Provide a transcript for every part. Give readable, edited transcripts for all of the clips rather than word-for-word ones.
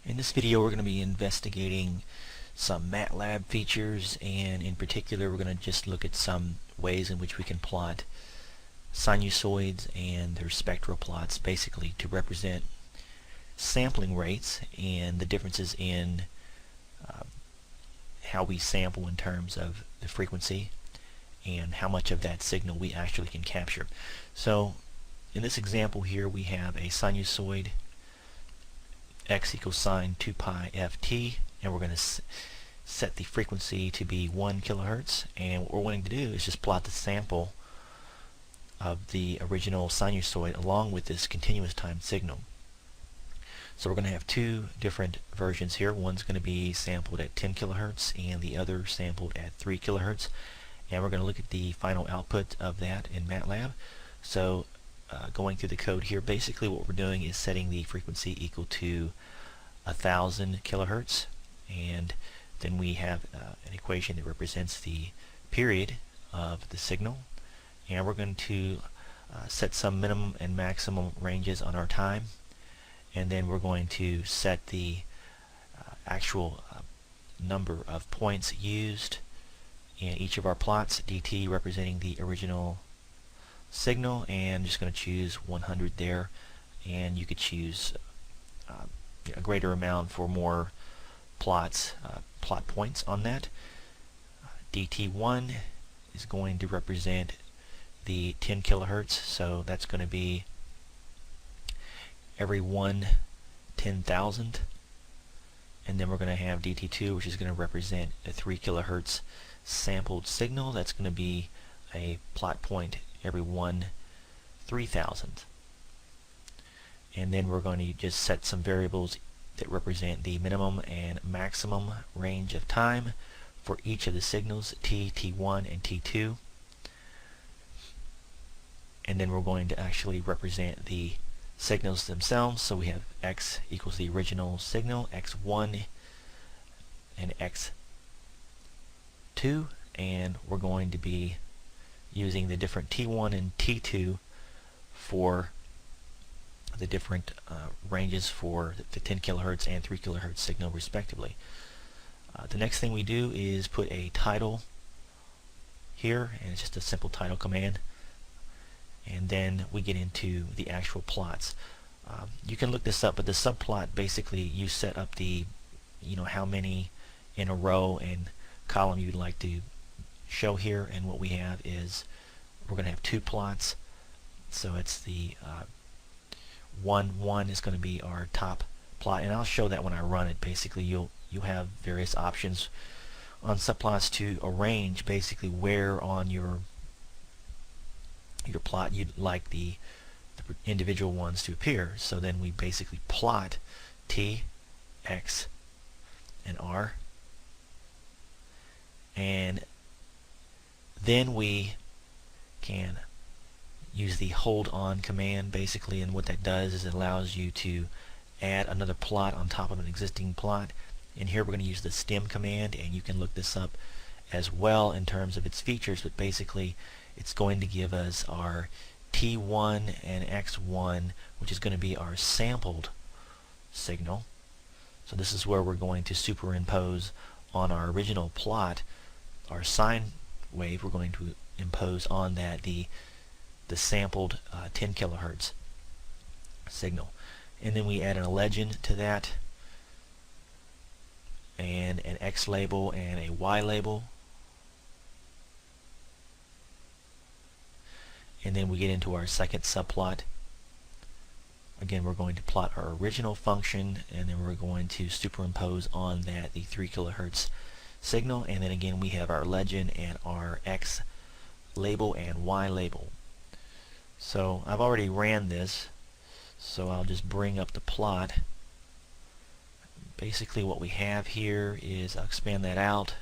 In this video we're going to be investigating some MATLAB features, and in particular we're going to just look at some ways in which we can plot sinusoids and their spectral plots, basically to represent sampling rates and the differences in how we sample in terms of the frequency and how much of that signal we actually can capture. So in this example here we have a sinusoid x equals sine 2 pi ft, and we're going to set the frequency to be 1 kilohertz, and what we're wanting to do is just plot the sample of the original sinusoid along with this continuous time signal. So we're going to have two different versions here. One's going to be sampled at 10 kilohertz and the other sampled at 3 kilohertz, and we're going to look at the final output of that in MATLAB. So going through the code here, basically what we're doing is setting the frequency equal to 1000 kilohertz, and then we have an equation that represents the period of the signal, and we're going to set some minimum and maximum ranges on our time, and then we're going to set the actual number of points used in each of our plots, dt representing the original signal, and I'm just going to choose 100 there, and you could choose a greater amount for more plot points on that. dt1 is going to represent the 10 kilohertz, so that's going to be every 1/10,000, and then we're going to have dt2, which is going to represent a 3 kilohertz sampled signal. That's going to be a plot point every 1/3000, and then we're going to just set some variables that represent the minimum and maximum range of time for each of the signals, t, t1, and t2, and then we're going to actually represent the signals themselves. So we have x equals the original signal, x1 and x2, and we're going to be using the different t1 and t2 for the different ranges for the 10 kilohertz and 3 kilohertz signal respectively. The next thing we do is put a title here, and it's just a simple title command, and then we get into the actual plots. You can look this up, but the subplot, basically you set up the how many in a row and column you'd like to show here, and what we have is we're going to have two plots. So it's the 1 is going to be our top plot, and I'll show that when I run it. Basically you have various options on subplots to arrange basically where on your plot you'd like the individual ones to appear. So then we basically plot t, x, and r, and then we can use the hold on command basically, and what that does is it allows you to add another plot on top of an existing plot. And here we're going to use the stem command, and you can look this up as well in terms of its features, but basically it's going to give us our t1 and x1, which is going to be our sampled signal. So this is where we're going to superimpose on our original plot our sine wave. We're going to impose on that the sampled 10 kilohertz signal, and then we add a legend to that, and an X label and a Y label, and then we get into our second subplot. Again, we're going to plot our original function, and then we're going to superimpose on that the 3 kilohertz signal, and then again we have our legend and our X label and Y label. So I've already ran this, so I'll just bring up the plot. Basically what we have here is, I'll expand that out.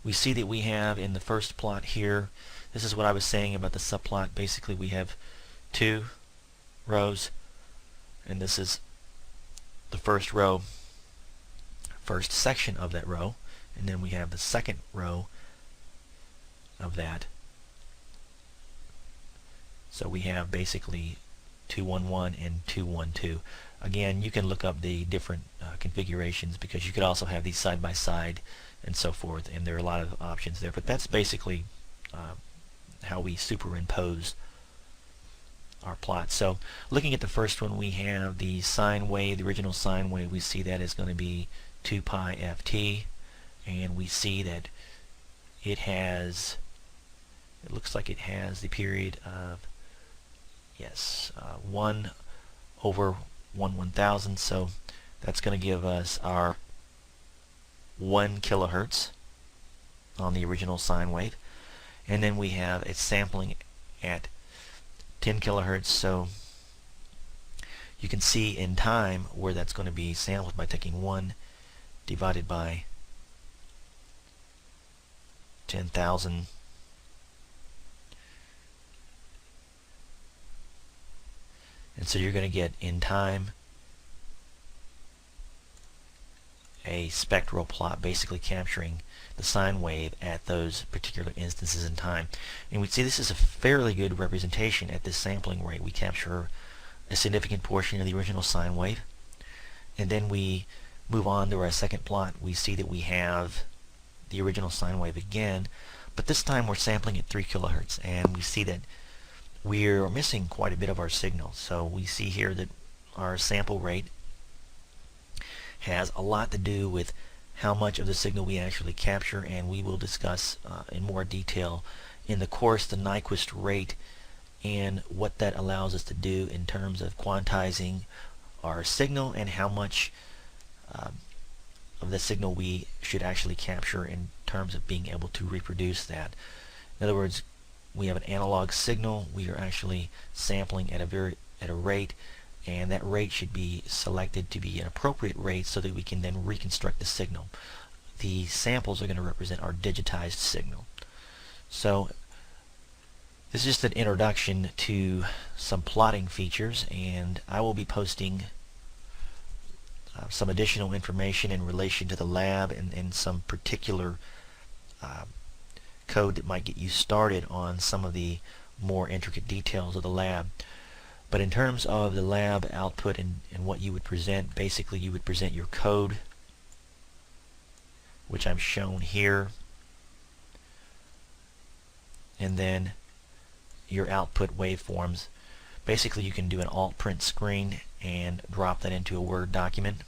We see that we have in the first plot here, this is what I was saying about the subplot. Basically we have two rows, and this is the first row, first section of that row, and then we have the second row of that. So we have basically 211 and 212. Again, you can look up the different configurations, because you could also have these side by side and so forth, and there are a lot of options there, but that's basically how we superimpose our plot. So looking at the first one, we have the sine wave, the original sine wave. We see that is going to be 2 pi ft, and we see that it looks like it has the period of 1 over 1/1000, so that's going to give us our 1 kilohertz on the original sine wave. And then we have it sampling at 10 kilohertz, so you can see in time where that's going to be sampled by taking 1 divided by 10,000. And so you're going to get in time a spectral plot basically capturing the sine wave at those particular instances in time. And we see this is a fairly good representation at this sampling rate. We capture a significant portion of the original sine wave, and then we move on to our second plot. We see that we have the original sine wave again, but this time we're sampling at 3 kilohertz, and we see that we're missing quite a bit of our signal. So we see here that our sample rate has a lot to do with how much of the signal we actually capture, and we will discuss in more detail in the course the Nyquist rate and what that allows us to do in terms of quantizing our signal and how much of the signal we should actually capture in terms of being able to reproduce that. In other words, we have an analog signal. We are actually sampling at a rate, and that rate should be selected to be an appropriate rate so that we can then reconstruct the signal. The samples are going to represent our digitized signal. So this is just an introduction to some plotting features, and I will be posting some additional information in relation to the lab and some particular code that might get you started on some of the more intricate details of the lab. But in terms of the lab output and what you would present, basically you would present your code, which I've shown here, and then your output waveforms. Basically you can do an alt print screen and drop that into a Word document,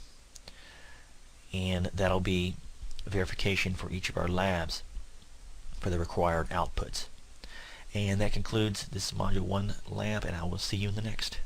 and that'll be verification for each of our labs for the required outputs. And that concludes this Module 1 lab, and I will see you in the next.